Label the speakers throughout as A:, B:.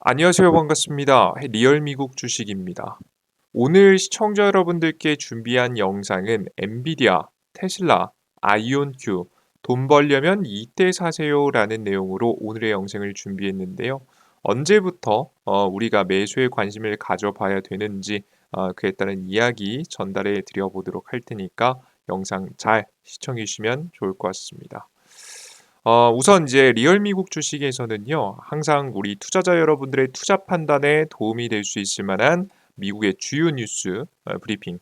A: 안녕하세요. 반갑습니다. 리얼 미국 주식입니다. 오늘 시청자 여러분들께 준비한 영상은 엔비디아, 테슬라, 아이온큐, 돈 벌려면 이때 사세요라는 내용으로 오늘의 영상을 준비했는데요. 언제부터 우리가 매수에 관심을 가져봐야 되는지 그에 따른 이야기 전달해 드려 보도록 할 테니까 영상 잘 시청해 주시면 좋을 것 같습니다. 우선 이제 리얼 미국 주식에서는요, 항상 우리 투자자 여러분들의 투자 판단에 도움이 될 수 있을 만한 미국의 주요 뉴스 브리핑,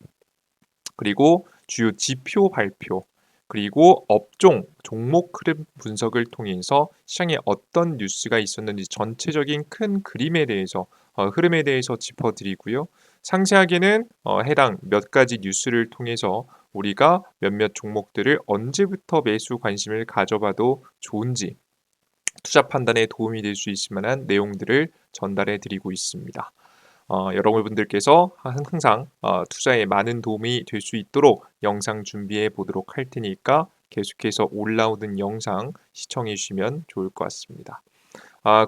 A: 그리고 주요 지표 발표, 그리고 업종, 종목 흐름 분석을 통해서 시장에 어떤 뉴스가 있었는지 전체적인 큰 그림에 대해서 흐름에 대해서 짚어드리고요. 상세하게는 해당 몇 가지 뉴스를 통해서 우리가 몇몇 종목들을 언제부터 매수 관심을 가져봐도 좋은지 투자 판단에 도움이 될 수 있을 만한 내용들을 전달해 드리고 있습니다. 여러분들께서 항상 투자에 많은 도움이 될 수 있도록 영상 준비해 보도록 할 테니까 계속해서 올라오는 영상 시청해 주시면 좋을 것 같습니다.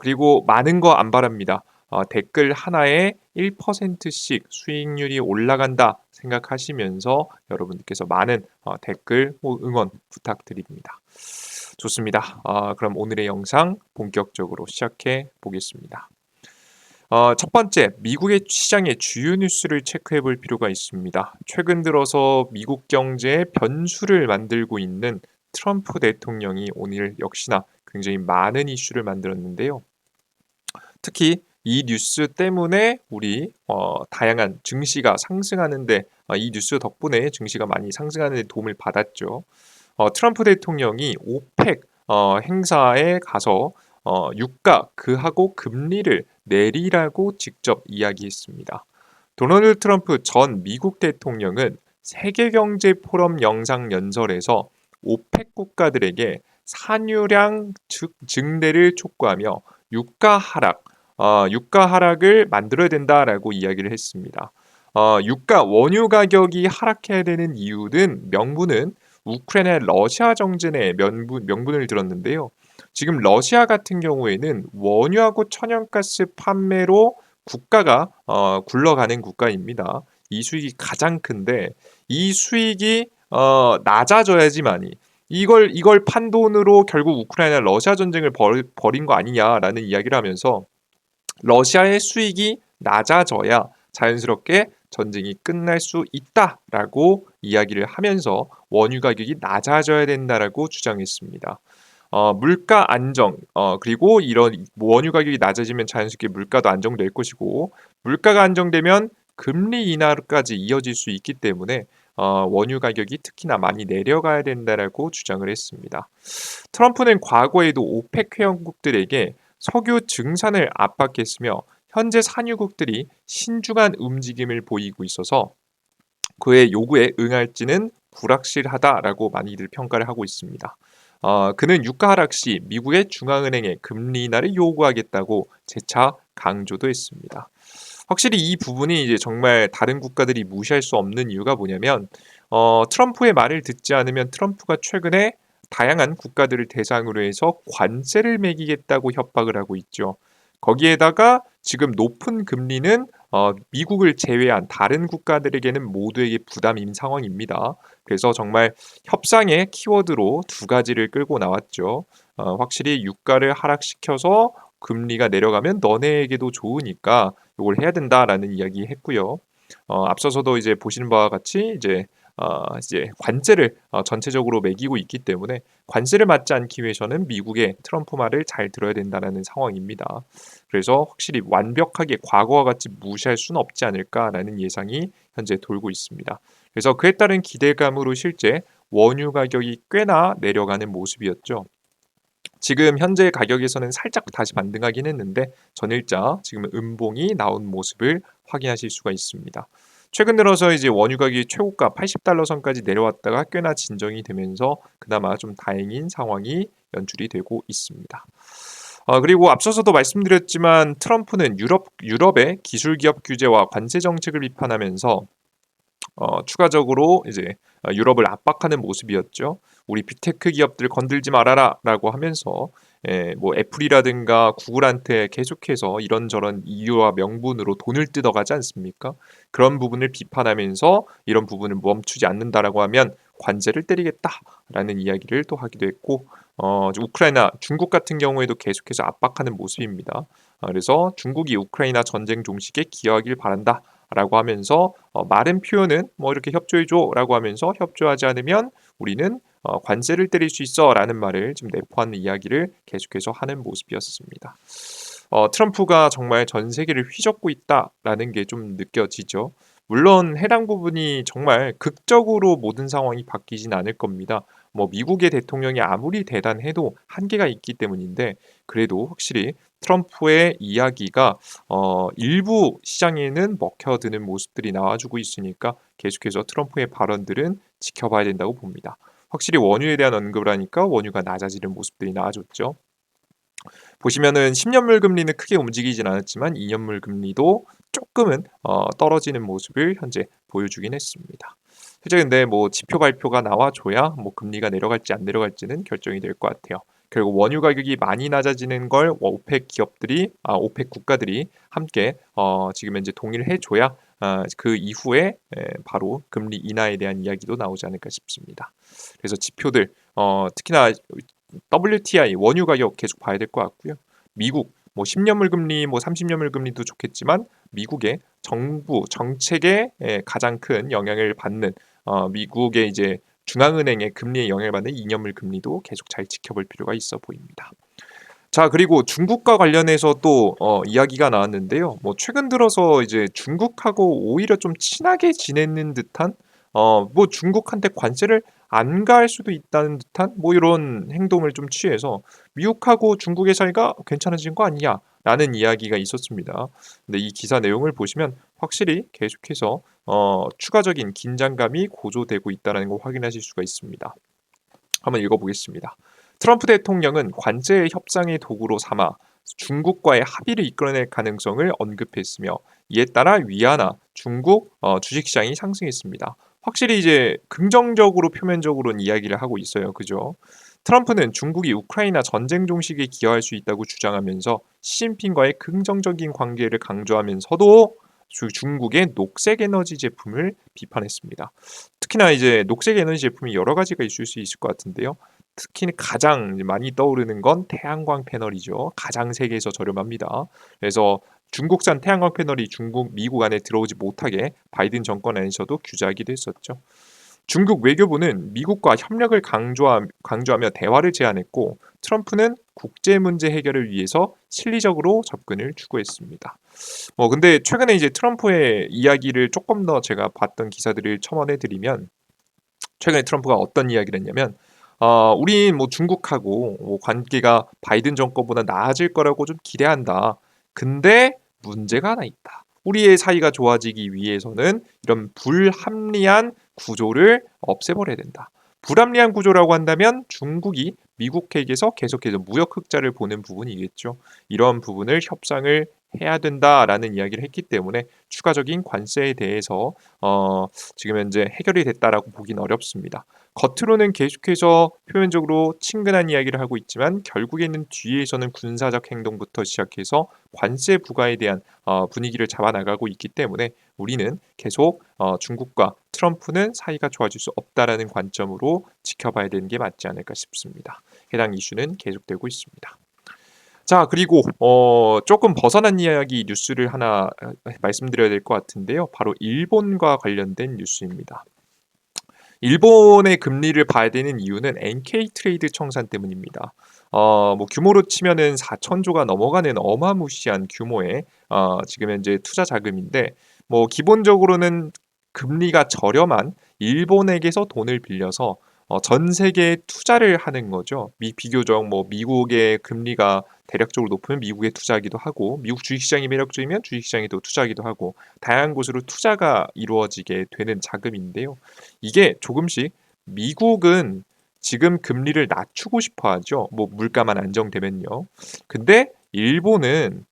A: 그리고 많은 거 안 바랍니다. 댓글 하나에 1%씩 수익률이 올라간다 생각하시면서 여러분들께서 많은 댓글 혹 응원 부탁드립니다. 좋습니다. 그럼 오늘의 영상 본격적으로 시작해 보겠습니다. 첫 번째, 미국의 시장의 주요 뉴스를 체크해 볼 필요가 있습니다. 최근 들어서 미국 경제에 변수를 만들고 있는 트럼프 대통령이 오늘 역시나 굉장히 많은 이슈를 만들었는데요. 특히 이 뉴스 때문에 우리 다양한 증시가 상승하는데 이 뉴스 덕분에 증시가 많이 상승하는 데 도움을 받았죠. 트럼프 대통령이 오펙 행사에 가서 유가 그하고 금리를 내리라고 직접 이야기했습니다. 도널드 트럼프 전 미국 대통령은 세계경제 포럼 영상 연설에서 오펙 국가들에게 산유량 증대를 촉구하며 유가 하락, 유가 하락을 만들어야 된다라고 이야기를 했습니다. 유가 원유 가격이 하락해야 되는 이유는 명분은 우크라이나 러시아 정전의 명분을 들었는데요. 지금 러시아 같은 경우에는 원유하고 천연가스 판매로 국가가 굴러가는 국가입니다. 이 수익이 가장 큰데 이 수익이 낮아져야지만이 이걸 판 돈으로 결국 우크라이나 러시아 전쟁을 벌인 거 아니냐라는 이야기를 하면서 러시아의 수익이 낮아져야 자연스럽게 전쟁이 끝날 수 있다라고 이야기를 하면서 원유 가격이 낮아져야 된다라고 주장했습니다. 물가 안정, 그리고 이런 원유 가격이 낮아지면 자연스럽게 물가도 안정될 것이고, 물가가 안정되면 금리 인하까지 이어질 수 있기 때문에 원유 가격이 특히나 많이 내려가야 된다라고 주장을 했습니다. 트럼프는 과거에도 오펙 회원국들에게 석유 증산을 압박했으며 현재 산유국들이 신중한 움직임을 보이고 있어서 그의 요구에 응할지는 불확실하다라고 많이들 평가를 하고 있습니다. 그는 유가 하락 시 미국의 중앙은행에 금리 인하를 요구하겠다고 재차 강조도 했습니다. 확실히 이 부분이 이제 정말 다른 국가들이 무시할 수 없는 이유가 뭐냐면 트럼프의 말을 듣지 않으면 트럼프가 최근에 다양한 국가들을 대상으로 해서 관세를 매기겠다고 협박을 하고 있죠. 거기에다가 지금 높은 금리는 미국을 제외한 다른 국가들에게는 모두에게 부담인 상황입니다. 그래서 정말 협상의 키워드로 두 가지를 끌고 나왔죠. 확실히 유가를 하락시켜서 금리가 내려가면 너네에게도 좋으니까 이걸 해야 된다라는 이야기 했고요. 앞서서도 이제 보시는 바와 같이 이제 관세를 전체적으로 매기고 있기 때문에 관세를 맞지 않기 위해서는 미국의 트럼프 말을 잘 들어야 된다는 상황입니다. 그래서 확실히 완벽하게 과거와 같이 무시할 수는 없지 않을까라는 예상이 현재 돌고 있습니다. 그래서 그에 따른 기대감으로 실제 원유 가격이 꽤나 내려가는 모습이었죠. 지금 현재 가격에서는 살짝 다시 반등하긴 했는데 전일자 지금 음봉이 나온 모습을 확인하실 수가 있습니다. 최근 들어서 이제 원유 가격이 최고가 80달러 선까지 내려왔다가 꽤나 진정이 되면서 그나마 좀 다행인 상황이 연출이 되고 있습니다. 그리고 앞서서도 말씀드렸지만 트럼프는 유럽의 기술 기업 규제와 관세 정책을 비판하면서 추가적으로 이제 유럽을 압박하는 모습이었죠. 우리 빅테크 기업들 건들지 말아라라고 하면서 뭐 애플이라든가 구글한테 계속해서 이런저런 이유와 명분으로 돈을 뜯어가지 않습니까? 그런 부분을 비판하면서 이런 부분을 멈추지 않는다라고 하면 관제를 때리겠다라는 이야기를 또 하기도 했고 우크라이나, 중국 같은 경우에도 계속해서 압박하는 모습입니다. 그래서 중국이 우크라이나 전쟁 종식에 기여하길 바란다라고 하면서 마른 표현은 뭐 이렇게 협조해줘라고 하면서 협조하지 않으면 우리는 관세를 때릴 수 있어라는 말을 좀 내포하는 이야기를 계속해서 하는 모습이었습니다. 트럼프가 정말 전 세계를 휘젓고 있다라는 게 좀 느껴지죠. 물론 해당 부분이 정말 극적으로 모든 상황이 바뀌진 않을 겁니다. 뭐 미국의 대통령이 아무리 대단해도 한계가 있기 때문인데 그래도 확실히 트럼프의 이야기가 일부 시장에는 먹혀드는 모습들이 나와주고 있으니까 계속해서 트럼프의 발언들은 지켜봐야 된다고 봅니다. 확실히 원유에 대한 언급을 하니까 원유가 낮아지는 모습들이 나와줬죠. 보시면은 10년물 금리는 크게 움직이진 않았지만 2년물 금리도 조금은 떨어지는 모습을 현재 보여주긴 했습니다. 실제 근데 뭐 지표 발표가 나와줘야 뭐 금리가 내려갈지 안 내려갈지는 결정이 될 것 같아요. 그리고 원유 가격이 많이 낮아지는 걸 오펙 국가들이 함께 지금 현재 동의를 해줘야 그 이후에 바로 금리 인하에 대한 이야기도 나오지 않을까 싶습니다. 그래서 지표들 특히나 WTI 원유 가격 계속 봐야 될 것 같고요. 미국 뭐 10년물 금리, 뭐 30년물 금리도 좋겠지만 미국의 정부 정책에 가장 큰 영향을 받는 미국의 이제 중앙은행의 금리에 영향을 받는 2년물 금리도 계속 잘 지켜볼 필요가 있어 보입니다. 자, 그리고 중국과 관련해서 또 이야기가 나왔는데요. 뭐 최근 들어서 이제 중국하고 오히려 좀 친하게 지내는 듯한 뭐 중국한테 관세를 안 가할 수도 있다는 듯한 뭐 이런 행동을 좀 취해서 미국하고 중국의 사이가 괜찮아진 거 아니냐라는 이야기가 있었습니다. 근데 이 기사 내용을 보시면 확실히 계속해서 추가적인 긴장감이 고조되고 있다는 걸 확인하실 수가 있습니다. 한번 읽어보겠습니다. 트럼프 대통령은 관제 협상의 도구로 삼아 중국과의 합의를 이끌어낼 가능성을 언급했으며 이에 따라 위안화, 중국 주식시장이 상승했습니다. 확실히 이제 긍정적으로 표면적으로는 이야기를 하고 있어요. 그죠? 트럼프는 중국이 우크라이나 전쟁 종식에 기여할 수 있다고 주장하면서 시진핑과의 긍정적인 관계를 강조하면서도 중국의 녹색 에너지 제품을 비판했습니다. 특히나 이제 녹색 에너지 제품이 여러 가지가 있을 수 있을 것 같은데요. 특히 가장 많이 떠오르는 건 태양광 패널이죠. 가장 세계에서 저렴합니다. 그래서 중국산 태양광 패널이 미국 안에 들어오지 못하게 바이든 정권 안에서도 규제하기도 했었죠. 중국 외교부는 미국과 협력을 강조하며 대화를 제안했고 트럼프는 국제 문제 해결을 위해서 실리적으로 접근을 추구했습니다. 근데 최근에 이제 트럼프의 이야기를 조금 더 제가 봤던 기사들을 첨언해 드리면 최근에 트럼프가 어떤 이야기를 했냐면 우린 뭐 중국하고 뭐 관계가 바이든 정권보다 나아질 거라고 좀 기대한다. 근데 문제가 하나 있다. 우리의 사이가 좋아지기 위해서는 이런 불합리한 구조를 없애버려야 된다. 불합리한 구조라고 한다면 중국이 미국에게서 계속해서 무역 흑자를 보는 부분이겠죠. 이런 부분을 협상을 해야 된다라는 이야기를 했기 때문에 추가적인 관세에 대해서 지금 현재 해결이 됐다라고 보긴 어렵습니다. 겉으로는 계속해서 표면적으로 친근한 이야기를 하고 있지만 결국에는 뒤에서는 군사적 행동부터 시작해서 관세 부과에 대한 분위기를 잡아나가고 있기 때문에 우리는 계속 중국과 트럼프는 사이가 좋아질 수 없다라는 관점으로 지켜봐야 되는 게 맞지 않을까 싶습니다. 해당 이슈는 계속되고 있습니다. 자, 그리고 조금 벗어난 이야기 뉴스를 하나 말씀드려야 될 것 같은데요. 바로 일본과 관련된 뉴스입니다. 일본의 금리를 봐야 되는 이유는 NK 트레이드 청산 때문입니다. 뭐 규모로 치면은 4천조가 넘어가는 어마무시한 규모의 지금 현재 투자 자금인데 뭐 기본적으로는 금리가 저렴한 일본에게서 돈을 빌려서 전 세계에 투자를 하는 거죠. 비교적 뭐 미국의 금리가 대략적으로 높으면 미국에 투자하기도 하고 미국 주식시장이 매력적이면 주식시장에 또 투자하기도 하고 다양한 곳으로 투자가 이루어지게 되는 자금인데요. 이게 조금씩 미국은 지금 금리를 낮추고 싶어 하죠. 뭐 물가만 안정되면요. 근데 일본은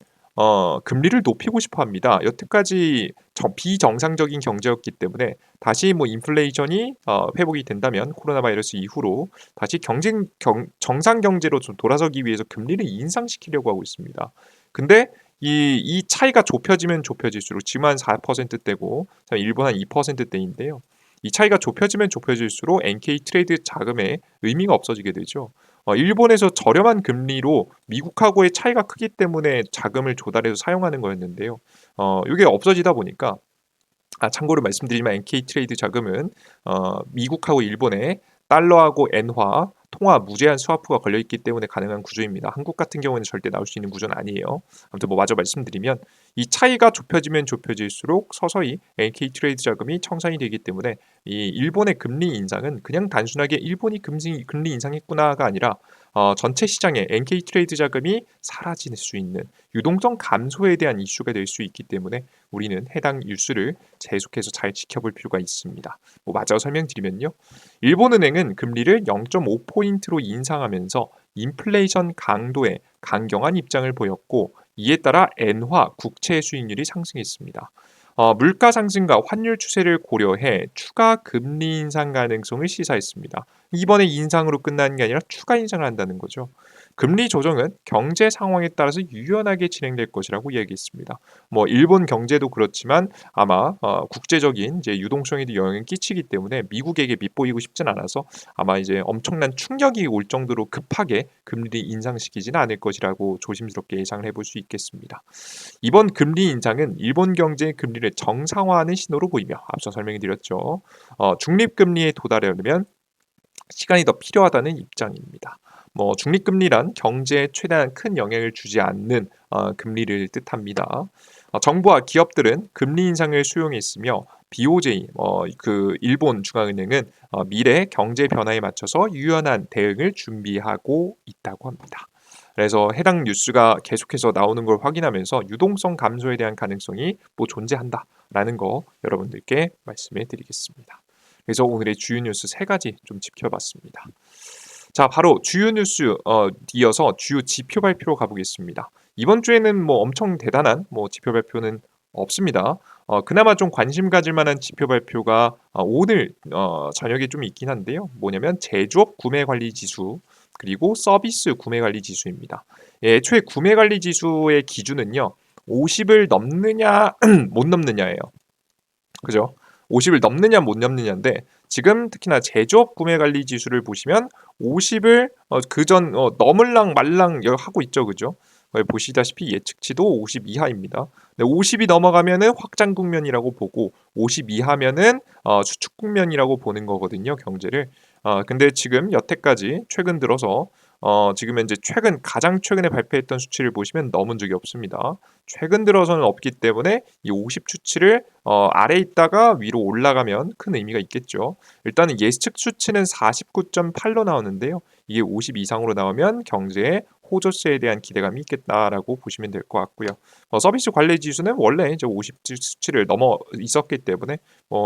A: 금리를 높이고 싶어 합니다. 여태까지 비정상적인 경제였기 때문에 다시 뭐 인플레이션이 회복이 된다면 코로나 바이러스 이후로 다시 정상 경제로 좀 돌아서기 위해서 금리를 인상시키려고 하고 있습니다. 근데 이 차이가 좁혀지면 좁혀질수록 지금 한 4%대고 일본 한 2%대인데요. 이 차이가 좁혀지면 좁혀질수록 NK 트레이드 자금의 의미가 없어지게 되죠. 일본에서 저렴한 금리로 미국하고의 차이가 크기 때문에 자금을 조달해서 사용하는 거였는데요. 이게 없어지다 보니까 참고로 말씀드리지만 NK 트레이드 자금은 미국하고 일본의 달러하고 엔화 통화 무제한 스와프가 걸려 있기 때문에 가능한 구조입니다. 한국 같은 경우는 절대 나올 수 있는 구조는 아니에요. 아무튼 뭐 마저 말씀드리면 이 차이가 좁혀지면 좁혀질수록 서서히 NK 트레이드 자금이 청산이 되기 때문에 이 일본의 금리 인상은 그냥 단순하게 일본이 금리 인상했구나가 아니라 전체 시장에 NK 트레이드 자금이 사라질 수 있는 유동성 감소에 대한 이슈가 될 수 있기 때문에 우리는 해당 뉴스를 계속해서 잘 지켜볼 필요가 있습니다. 뭐 마저 설명드리면요. 일본은행은 금리를 0.5포인트로 인상하면서 인플레이션 강도에 강경한 입장을 보였고 이에 따라 엔화 국채 수익률이 상승했습니다. 물가 상승과 환율 추세를 고려해 추가 금리 인상 가능성을 시사했습니다. 이번에 인상으로 끝나는 게 아니라 추가 인상을 한다는 거죠. 금리 조정은 경제 상황에 따라서 유연하게 진행될 것이라고 이야기했습니다. 뭐 일본 경제도 그렇지만 아마 국제적인 이제 유동성에도 영향을 끼치기 때문에 미국에게 밉보이고 싶진 않아서 아마 이제 엄청난 충격이 올 정도로 급하게 금리 인상시키지는 않을 것이라고 조심스럽게 예상을 해볼 수 있겠습니다. 이번 금리 인상은 일본 경제의 금리를 정상화하는 신호로 보이며 앞서 설명드렸죠. 중립금리에 도달하려면 시간이 더 필요하다는 입장입니다. 뭐 중립금리란 경제에 최대한 큰 영향을 주지 않는 금리를 뜻합니다. 정부와 기업들은 금리 인상을 수용했으며 BOJ, 그 일본 중앙은행은 미래 경제 변화에 맞춰서 유연한 대응을 준비하고 있다고 합니다. 그래서 해당 뉴스가 계속해서 나오는 걸 확인하면서 유동성 감소에 대한 가능성이 뭐 존재한다라는 거 여러분들께 말씀해 드리겠습니다. 그래서 오늘의 주요 뉴스 세 가지 좀 짚어봤습니다. 자, 바로 주요 뉴스 이어서 주요 지표 발표로 가보겠습니다. 이번 주에는 뭐 엄청 대단한 뭐 지표 발표는 없습니다. 그나마 좀 관심 가질 만한 지표 발표가 오늘 저녁에 좀 있긴 한데요. 뭐냐면 제조업 구매 관리 지수 그리고 서비스 구매 관리 지수입니다. 예, 애초에 구매 관리 지수의 기준은요. 50을 넘느냐 못 넘느냐예요. 그죠? 50을 넘느냐 못 넘느냐인데 지금 특히나 제조업 구매 관리 지수를 보시면 50을 그전 넘을랑 말랑 하고 있죠. 그죠? 보시다시피 예측치도 50 이하입니다. 50이 넘어가면은 확장 국면이라고 보고 50 이하면은 수축 국면이라고 보는 거거든요. 경제를. 근데 지금 여태까지 최근 들어서 지금 현재 가장 최근에 발표했던 수치를 보시면 넘은 적이 없습니다. 최근 들어서는 없기 때문에 이 50 수치를 아래 있다가 위로 올라가면 큰 의미가 있겠죠. 일단은 예측 수치는 49.8로 나오는데요. 이게 50 이상으로 나오면 경제에 호조세에 대한 기대감이 있겠다라고 보시면 될 것 같고요. 서비스 관리 지수는 원래 이제 50 수치를 넘어 있었기 때문에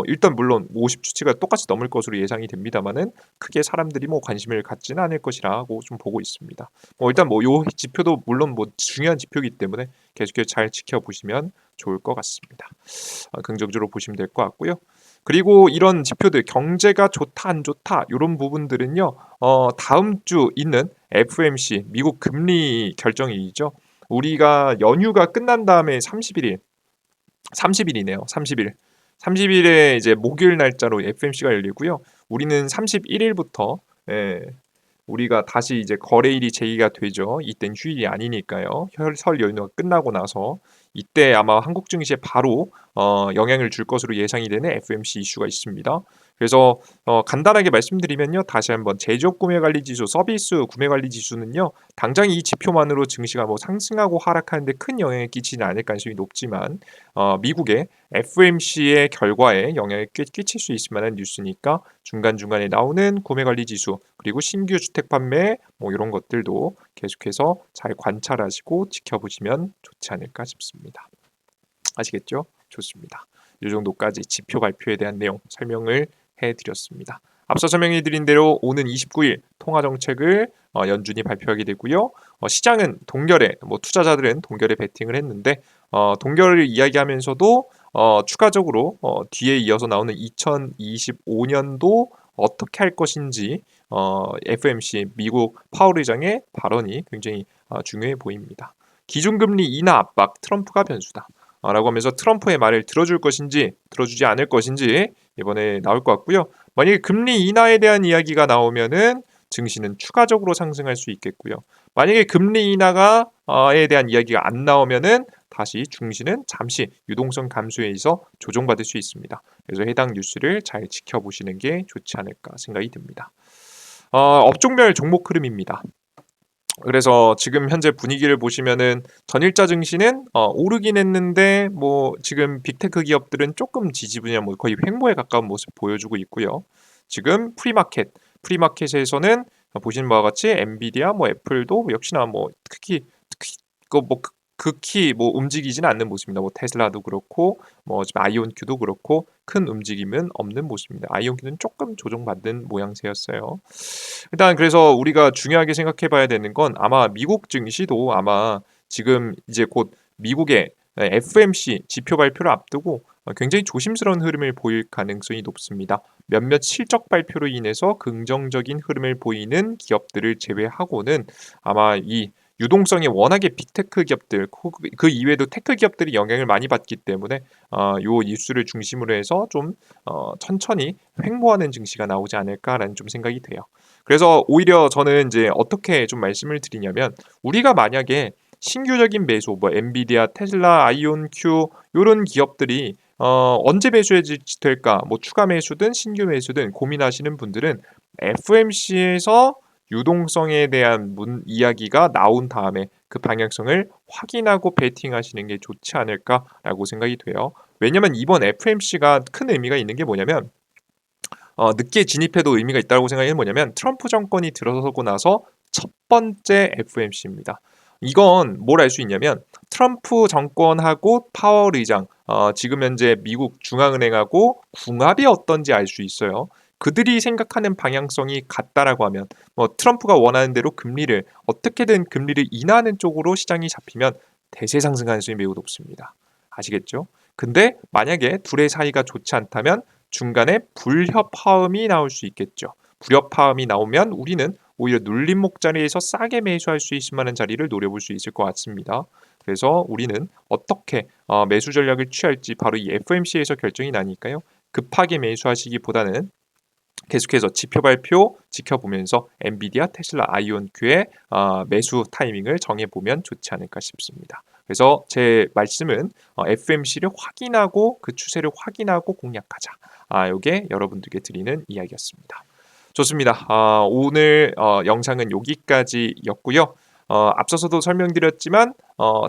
A: 일단 물론 50 수치가 똑같이 넘을 것으로 예상이 됩니다만은 크게 사람들이 뭐 관심을 갖지는 않을 것이라고 좀 보고 있습니다. 일단 뭐 요 지표도 물론 뭐 중요한 지표이기 때문에 계속해서 잘 지켜보시면 좋을 것 같습니다. 긍정적으로 보시면 될 것 같고요. 그리고 이런 지표들 경제가 좋다 안 좋다 이런 부분들은요. 다음 주 있는 FOMC 미국 금리 결정일이죠. 우리가 연휴가 끝난 다음에 30일이네요. 30일에 이제 목요일 날짜로 FOMC가 열리고요. 우리는 31일부터 우리가 다시 이제 거래일이 제기가 되죠. 이땐 휴일이 아니니까요. 설 연휴가 끝나고 나서 이때 아마 한국 증시에 바로 영향을 줄 것으로 예상이 되는 FOMC 이슈가 있습니다. 그래서 간단하게 말씀드리면요. 다시 한번 제조업 구매 관리 지수, 서비스 구매 관리 지수는요. 당장 이 지표만으로 증시가 뭐 상승하고 하락하는데 큰 영향을 끼치지는 않을 가능성이 높지만 미국의 FOMC의 결과에 영향을 끼칠 수 있을 만한 뉴스니까 중간중간에 나오는 구매 관리 지수 그리고 신규 주택 판매 뭐 이런 것들도 계속해서 잘 관찰하시고 지켜보시면 좋지 않을까 싶습니다. 아시겠죠? 좋습니다. 이 정도까지 지표 발표에 대한 내용 설명을 해드렸습니다. 앞서 설명해드린 대로 오는 29일 통화정책을 연준이 발표하게 되고요. 시장은 동결에 투자자들은 동결에 베팅을 했는데 동결을 이야기하면서도 추가적으로 뒤에 이어서 나오는 2025년도 어떻게 할 것인지 FOMC 미국 파월 의장의 발언이 굉장히 중요해 보입니다. 기준금리 인하 압박 트럼프가 변수다. 라고 하면서 트럼프의 말을 들어줄 것인지 들어주지 않을 것인지 이번에 나올 것 같고요. 만약에 금리 인하에 대한 이야기가 나오면은 증시는 추가적으로 상승할 수 있겠고요. 만약에 금리 인하가에 대한 이야기가 안 나오면은 다시 중시는 잠시 유동성 감소에 있어 조정받을 수 있습니다. 그래서 해당 뉴스를 잘 지켜보시는 게 좋지 않을까 생각이 듭니다. 업종별 종목 흐름입니다. 그래서 지금 현재 분위기를 보시면은 전일자 증시는 오르긴 했는데 지금 빅테크 기업들은 조금 지지부진한 거의 횡보에 가까운 모습 보여주고 있고요. 지금 프리마켓에서는 보시는 바와 같이 엔비디아, 애플도 역시나 극히 움직이지는 않는 모습입니다. 테슬라도 그렇고 지금 아이온큐도 그렇고 큰 움직임은 없는 모습입니다. 아이온큐는 조금 조정받는 모양새였어요. 일단 그래서 우리가 중요하게 생각해 봐야 되는 건 아마 미국 증시도 아마 지금 이제 곧 미국의 FOMC 지표 발표를 앞두고 굉장히 조심스러운 흐름을 보일 가능성이 높습니다. 몇몇 실적 발표로 인해서 긍정적인 흐름을 보이는 기업들을 제외하고는 아마 이 유동성이 워낙에 빅테크 기업들 그 이외에도 테크 기업들이 영향을 많이 받기 때문에 요 뉴스를 중심으로 해서 좀 천천히 횡보하는 증시가 나오지 않을까라는 좀 생각이 돼요. 그래서 오히려 저는 이제 어떻게 좀 말씀을 드리냐면 우리가 만약에 신규적인 매수 엔비디아, 테슬라, 아이온큐 요런 기업들이 언제 매수해 될까? 추가 매수든 신규 매수든 고민하시는 분들은 FOMC에서 유동성에 대한 이야기가 나온 다음에 그 방향성을 확인하고 베팅하시는 게 좋지 않을까라고 생각이 돼요. 왜냐면 이번 FOMC가 큰 의미가 있는 게 뭐냐면 늦게 진입해도 의미가 있다고 생각하는 뭐냐면 트럼프 정권이 들어서고 나서 첫 번째 FOMC입니다. 이건 뭘 알 수 있냐면 트럼프 정권하고 파월 의장 지금 현재 미국 중앙은행하고 궁합이 어떤지 알 수 있어요. 그들이 생각하는 방향성이 같다라고 하면 트럼프가 원하는 대로 어떻게든 금리를 인하하는 쪽으로 시장이 잡히면 대세 상승 가능성이 매우 높습니다. 아시겠죠? 근데 만약에 둘의 사이가 좋지 않다면 중간에 불협화음이 나올 수 있겠죠. 불협화음이 나오면 우리는 오히려 눌림목 자리에서 싸게 매수할 수 있을 만한 자리를 노려볼 수 있을 것 같습니다. 그래서 우리는 어떻게 매수 전략을 취할지 바로 이 FOMC에서 결정이 나니까요. 급하게 매수하시기보다는 계속해서 지표 발표 지켜보면서 엔비디아, 테슬라, 아이온큐의 매수 타이밍을 정해보면 좋지 않을까 싶습니다. 그래서 제 말씀은 FOMC를 확인하고 그 추세를 확인하고 공략하자. 이게 여러분들께 드리는 이야기였습니다. 좋습니다. 오늘 영상은 여기까지였고요. 앞서서도 설명드렸지만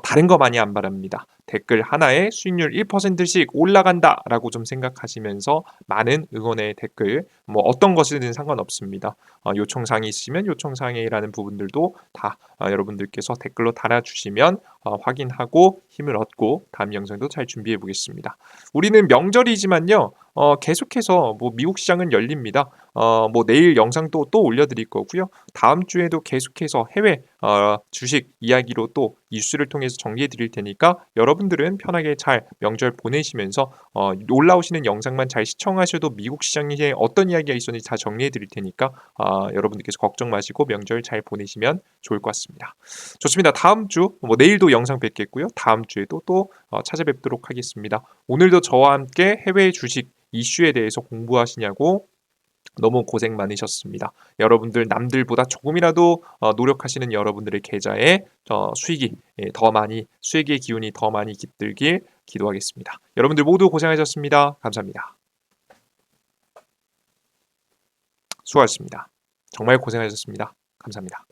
A: 다른 거 많이 안 바랍니다. 댓글 하나에 수익률 1%씩 올라간다라고 좀 생각하시면서 많은 응원의 댓글 어떤 것이든 상관없습니다. 요청사항이 있으시면 요청사항이라는 부분들도 다 여러분들께서 댓글로 달아주시면 확인하고 힘을 얻고 다음 영상도 잘 준비해 보겠습니다. 우리는 명절이지만요. 계속해서 미국 시장은 열립니다. 내일 영상도 또 올려드릴 거고요. 다음 주에도 계속해서 해외 주식 이야기로 또 뉴스를 통해서 정리해 드릴 테니까 여러분들은 편하게 잘 명절 보내시면서 올라오시는 영상만 잘 시청하셔도 미국 시장에 어떤 이야기가 있었는지 다 정리해 드릴 테니까 여러분들께서 걱정 마시고 명절 잘 보내시면 좋을 것 같습니다. 좋습니다. 다음 주 내일도 영상 뵙겠고요. 다음 주에도 또 찾아뵙도록 하겠습니다. 오늘도 저와 함께 해외 주식 이슈에 대해서 공부하시냐고 너무 고생 많으셨습니다. 여러분들 남들보다 조금이라도 노력하시는 여러분들의 계좌에 수익의 기운이 더 많이 깃들길 기도하겠습니다. 여러분들 모두 고생하셨습니다. 감사합니다. 수고하셨습니다. 정말 고생하셨습니다. 감사합니다.